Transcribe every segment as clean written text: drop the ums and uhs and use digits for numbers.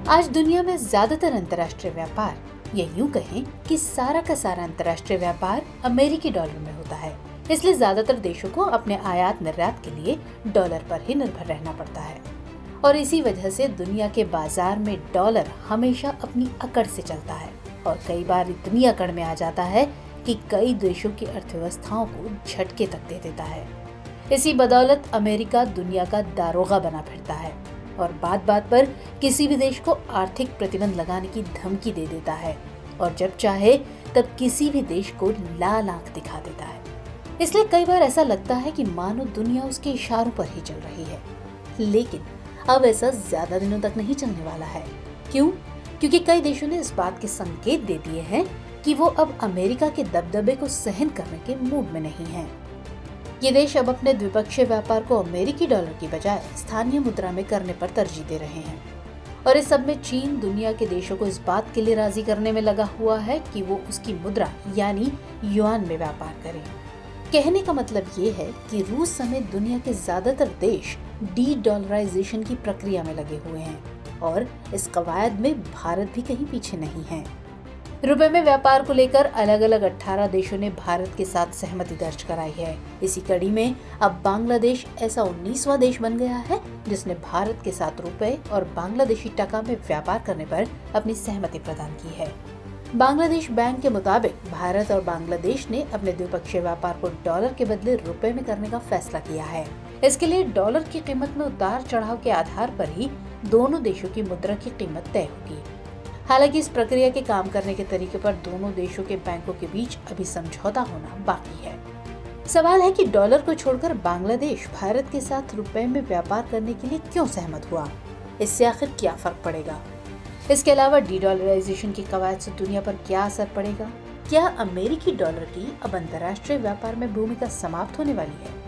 आज दुनिया में ज्यादातर अंतर्राष्ट्रीय व्यापार या यूं कहें कि सारा का सारा अंतर्राष्ट्रीय व्यापार अमेरिकी डॉलर में होता है। इसलिए ज्यादातर देशों को अपने आयात निर्यात के लिए डॉलर पर ही निर्भर रहना पड़ता है और इसी वजह से दुनिया के बाजार में डॉलर हमेशा अपनी अकड़ से चलता है और कई बार इतनी अकड़ में आ जाता है कि कई देशों की अर्थव्यवस्थाओं को झटके तक दे देता है। इसी बदौलत अमेरिका दुनिया का दारोगा बना फिरता है और बात बात पर किसी भी देश को आर्थिक प्रतिबंध लगाने की धमकी दे देता है और जब चाहे तब किसी भी देश को लाल आंख दिखा देता है। इसलिए कई बार ऐसा लगता है कि मानो दुनिया उसके इशारों पर ही चल रही है, लेकिन अब ऐसा ज्यादा दिनों तक नहीं चलने वाला है। क्यों? क्योंकि कई देशों ने इस बात के संकेत दे दिए हैं कि वो अब अमेरिका के दबदबे को सहन करने के मूड में नहीं है। ये देश अब अपने द्विपक्षीय व्यापार को अमेरिकी डॉलर की बजाय स्थानीय मुद्रा में करने पर तरजीह दे रहे हैं और इस सब में चीन दुनिया के देशों को इस बात के लिए राजी करने में लगा हुआ है कि वो उसकी मुद्रा यानी युआन में व्यापार करे। कहने का मतलब ये है कि रूस समेत दुनिया के ज्यादातर देश डी डॉलराइजेशन की प्रक्रिया में लगे हुए हैं और इस कवायद में भारत भी कहीं पीछे नहीं है। रुपए में व्यापार को लेकर अलग अलग 18 देशों ने भारत के साथ सहमति दर्ज कराई है। इसी कड़ी में अब बांग्लादेश ऐसा 19वां देश बन गया है जिसने भारत के साथ रुपए और बांग्लादेशी टका में व्यापार करने पर अपनी सहमति प्रदान की है। बांग्लादेश बैंक के मुताबिक भारत और बांग्लादेश ने अपने द्विपक्षीय व्यापार को डॉलर के बदले रुपए में करने का फैसला किया है। इसके लिए डॉलर की कीमत में उतार चढ़ाव के आधार पर ही दोनों देशों की मुद्रा की कीमत तय होगी। हालांकि इस प्रक्रिया के काम करने के तरीके पर दोनों देशों के बैंकों के बीच अभी समझौता होना बाकी है। सवाल है कि डॉलर को छोड़कर बांग्लादेश भारत के साथ रुपए में व्यापार करने के लिए क्यों सहमत हुआ? इससे आखिर क्या फर्क पड़ेगा? इसके अलावा डी डॉलराइजेशन की कवायद से दुनिया पर क्या असर पड़ेगा? क्या अमेरिकी डॉलर की अब अंतर्राष्ट्रीय व्यापार में भूमिका समाप्त होने वाली है?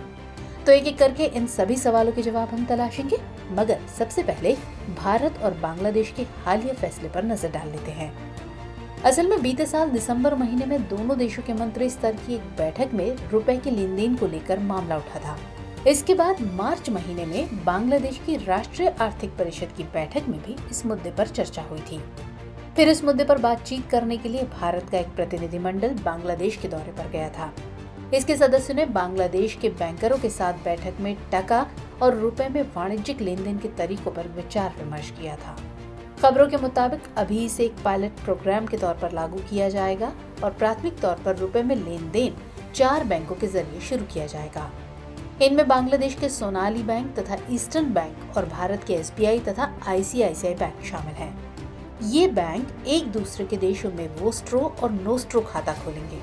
तो एक एक करके इन सभी सवालों के जवाब हम तलाशेंगे, मगर सबसे पहले भारत और बांग्लादेश के हालिया फैसले पर नजर डाल लेते हैं। असल में बीते साल दिसंबर महीने में दोनों देशों के मंत्री स्तर की एक बैठक में रुपए के लेन देन को लेकर मामला उठा था। इसके बाद मार्च महीने में बांग्लादेश की राष्ट्रीय आर्थिक परिषद की बैठक में भी इस मुद्दे पर चर्चा हुई थी। फिर इस मुद्दे पर बातचीत करने के लिए भारत का एक प्रतिनिधिमंडल बांग्लादेश के दौरे पर गया था। इसके सदस्यों ने बांग्लादेश के बैंकरों के साथ बैठक में टका और रुपए में वाणिज्यिक लेन देन के तरीकों पर विचार विमर्श किया था। खबरों के मुताबिक अभी इसे एक पायलट प्रोग्राम के तौर पर लागू किया जाएगा और प्राथमिक तौर पर रुपए में लेन देन 4 बैंकों के जरिए शुरू किया जाएगा। इनमें बांग्लादेश के सोनाली बैंक तथा ईस्टर्न बैंक और भारत के SBI तथा ICICI बैंक शामिल हैं। ये बैंक एक दूसरे के देशों में वोस्ट्रो और नोस्ट्रो खाता खोलेंगे।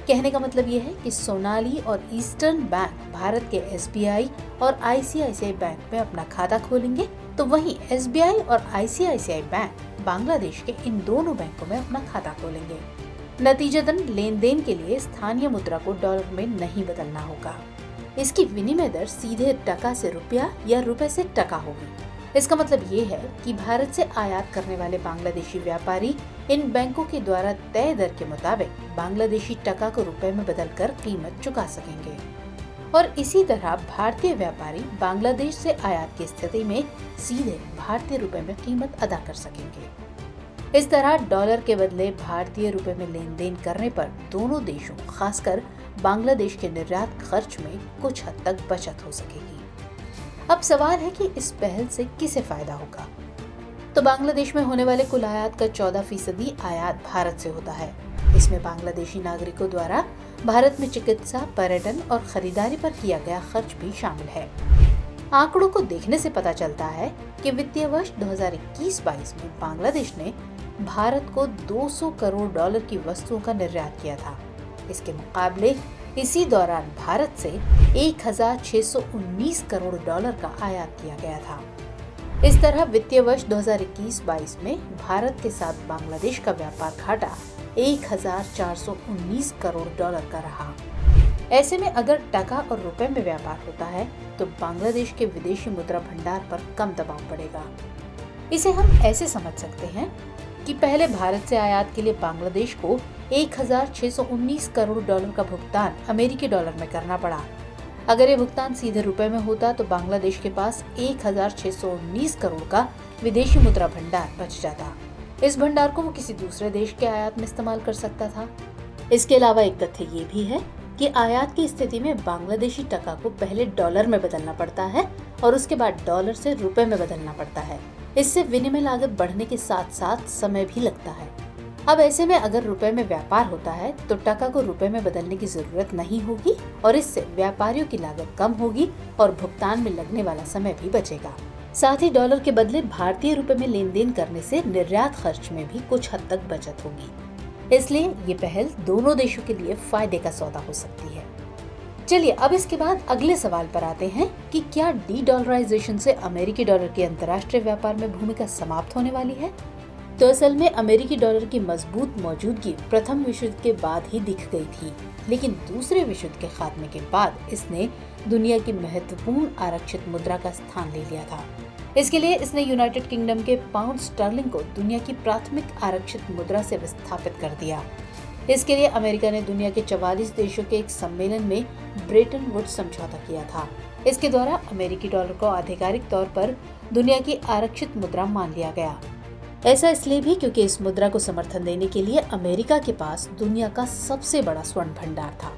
कहने का मतलब ये है कि सोनाली और ईस्टर्न बैंक भारत के SBI और ICICI बैंक में अपना खाता खोलेंगे, तो वहीं SBI और ICICI बैंक बांग्लादेश के इन दोनों बैंकों में अपना खाता खोलेंगे। नतीजतन लेन देन के लिए स्थानीय मुद्रा को डॉलर में नहीं बदलना होगा। इसकी विनिमय दर सीधे टका से रुपया या रुपए से टका होगी। इसका मतलब ये है कि भारत से आयात करने वाले बांग्लादेशी व्यापारी इन बैंकों के द्वारा तय दर के मुताबिक बांग्लादेशी टका को रुपए में बदलकर कीमत चुका सकेंगे और इसी तरह भारतीय व्यापारी बांग्लादेश से आयात की स्थिति में सीधे भारतीय रुपए में कीमत अदा कर सकेंगे। इस तरह डॉलर के बदले भारतीय रुपए में लेन देन करने पर दोनों देशों, खासकर बांग्लादेश के निर्यात खर्च में कुछ हद तक बचत हो सकेगी। अब सवाल है कि इस पहल से किसे फायदा होगा? तो बांग्लादेश में होने वाले कुल आयात का 14% आयात भारत से होता है। इसमें बांग्लादेशी नागरिकों द्वारा भारत में चिकित्सा, पर्यटन और खरीदारी पर किया गया खर्च भी शामिल है। आंकड़ों को देखने से पता चलता है कि वित्तीय वर्ष 2021-22 में बांग्लादेश ने भारत को 200 करोड़ डॉलर की वस्तुओं का निर्यात किया था। इसके मुकाबले इसी दौरान भारत से 1619 करोड़ डॉलर का आयात किया गया था। इस तरह वित्तीय वर्ष 2021-22 में भारत के साथ बांग्लादेश का व्यापार घाटा 1419 करोड़ डॉलर का रहा। ऐसे में अगर टका और रुपए में व्यापार होता है तो बांग्लादेश के विदेशी मुद्रा भंडार पर कम दबाव पड़ेगा। इसे हम ऐसे समझ सकते हैं कि पहले भारत से आयात के लिए बांग्लादेश को 1619 करोड़ डॉलर का भुगतान अमेरिकी डॉलर में करना पड़ा। अगर ये भुगतान सीधे रुपए में होता तो बांग्लादेश के पास 1619 करोड़ का विदेशी मुद्रा भंडार बच जाता। इस भंडार को वो किसी दूसरे देश के आयात में इस्तेमाल कर सकता था। इसके अलावा एक तथ्य ये भी है कि आयात की स्थिति में बांग्लादेशी टका को पहले डॉलर में बदलना पड़ता है और उसके बाद डॉलर से रुपए में बदलना पड़ता है। इससे विनिमय लागत बढ़ने के साथ साथ समय भी लगता है। अब ऐसे में अगर रुपए में व्यापार होता है तो टका को रुपए में बदलने की जरूरत नहीं होगी और इससे व्यापारियों की लागत कम होगी और भुगतान में लगने वाला समय भी बचेगा। साथ ही डॉलर के बदले भारतीय रुपए में लेन देन करने से निर्यात खर्च में भी कुछ हद तक बचत होगी। इसलिए ये पहल दोनों देशों के लिए फायदे का सौदा हो सकती है। चलिए अब इसके बाद अगले सवाल पर आते हैं कि क्या डी डॉलराइजेशन से अमेरिकी डॉलर के अंतर्राष्ट्रीय व्यापार में भूमिका समाप्त होने वाली है? तो असल में अमेरिकी डॉलर की मजबूत मौजूदगी प्रथम विश्व युद्ध के बाद ही दिख गई थी, लेकिन दूसरे विश्व युद्ध के खात्मे के बाद इसने दुनिया की महत्वपूर्ण आरक्षित मुद्रा का स्थान ले लिया था। इसके लिए इसने यूनाइटेड किंगडम के पाउंड स्टर्लिंग को दुनिया की प्राथमिक आरक्षित मुद्रा से विस्थापित कर दिया। इसके लिए अमेरिका ने दुनिया के 44 देशों के एक सम्मेलन में ब्रेटन वुड्स समझौता किया था। इसके द्वारा अमेरिकी डॉलर को आधिकारिक तौर पर दुनिया की आरक्षित मुद्रा मान लिया गया। ऐसा इसलिए भी क्योंकि इस मुद्रा को समर्थन देने के लिए अमेरिका के पास दुनिया का सबसे बड़ा स्वर्ण भंडार था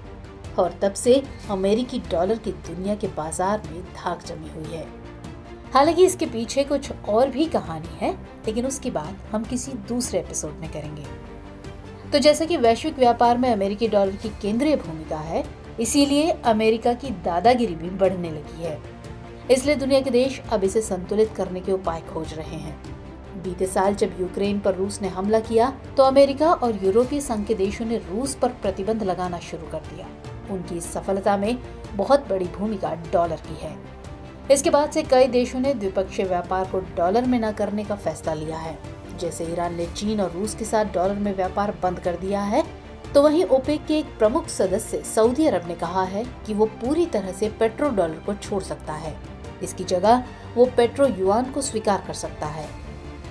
और तब से अमेरिकी डॉलर की दुनिया के बाजार में धाक जमी हुई है। हालांकि इसके पीछे कुछ और भी कहानी है, लेकिन उसकी बात हम किसी दूसरे एपिसोड में करेंगे। तो जैसा कि वैश्विक व्यापार में अमेरिकी डॉलर की केंद्रीय भूमिका है, इसीलिए अमेरिका की दादागिरी भी बढ़ने लगी है। इसलिए दुनिया के देश अब इसे संतुलित करने के उपाय खोज रहे हैं। बीते साल जब यूक्रेन पर रूस ने हमला किया तो अमेरिका और यूरोपीय संघ के देशों ने रूस पर प्रतिबंध लगाना शुरू कर दिया। उनकी इस सफलता में बहुत बड़ी भूमिका डॉलर की है। इसके बाद से कई देशों ने द्विपक्षीय व्यापार को डॉलर में न करने का फैसला लिया है। जैसे ईरान ने चीन और रूस के साथ डॉलर में व्यापार बंद कर दिया है, तो वहीं ओपेक के एक प्रमुख सदस्य सऊदी अरब ने कहा है कि वो पूरी तरह से पेट्रो डॉलर को छोड़ सकता है। इसकी जगह वो पेट्रो युआन को स्वीकार कर सकता है।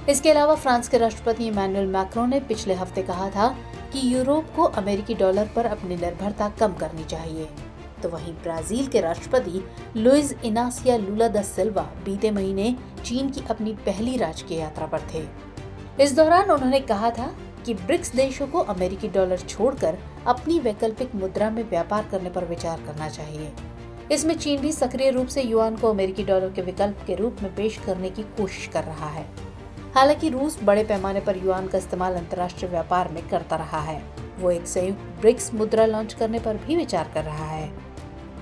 इसके अलावा फ्रांस के राष्ट्रपति इमैनुअल मैक्रों ने पिछले हफ्ते कहा था कि यूरोप को अमेरिकी डॉलर पर अपनी निर्भरता कम करनी चाहिए। तो वहीं ब्राजील के राष्ट्रपति लुइज इनासिया लुला दा सिल्वा बीते महीने चीन की अपनी पहली राजकीय यात्रा पर थे। इस दौरान उन्होंने कहा था कि ब्रिक्स देशों को अमेरिकी डॉलर छोड़कर अपनी वैकल्पिक मुद्रा में व्यापार करने पर विचार करना चाहिए। इसमें चीन भी सक्रिय रूप से युआन को अमेरिकी डॉलर के विकल्प के रूप में पेश करने की कोशिश कर रहा है। हालांकि रूस बड़े पैमाने पर युआन का इस्तेमाल अंतर्राष्ट्रीय व्यापार में करता रहा है। वो एक संयुक्त ब्रिक्स मुद्रा लॉन्च करने पर भी विचार कर रहा है।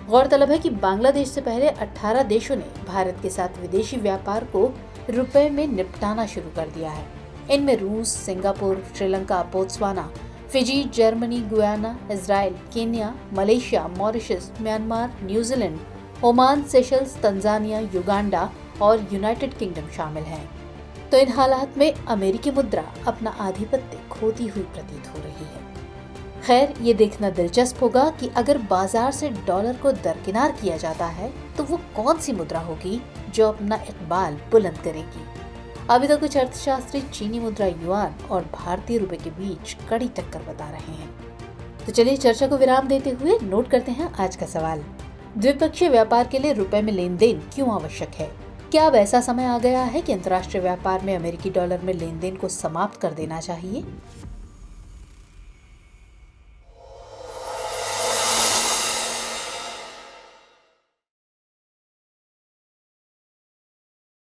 गौरतलब है कि बांग्लादेश से पहले 18 देशों ने भारत के साथ विदेशी व्यापार को रुपए में निपटाना शुरू कर दिया है। इनमें रूस, Singapore, Sri Lanka, Botswana, Fiji, Germany, Guyana, Israel, Kenya, Malaysia, Mauritius, Myanmar, New Zealand, Oman, Seychelles, Tanzania, Uganda और यूनाइटेड किंगडम शामिल हैं। तो इन हालात में अमेरिकी मुद्रा अपना आधिपत्य खोती हुई प्रतीत हो रही है। खैर, ये देखना दिलचस्प होगा कि अगर बाजार से डॉलर को दरकिनार किया जाता है तो वो कौन सी मुद्रा होगी जो अपना इकबाल बुलंद करेगी। अभी तक कुछ अर्थशास्त्री चीनी मुद्रा युआन और भारतीय रुपए के बीच कड़ी टक्कर बता रहे हैं। तो चलिए चर्चा को विराम देते हुए नोट करते हैं आज का सवाल। द्विपक्षीय व्यापार के लिए रुपए में लेन देन क्यों आवश्यक है? क्या अब ऐसा समय आ गया है कि अंतर्राष्ट्रीय व्यापार में अमेरिकी डॉलर में लेन देन को समाप्त कर देना चाहिए?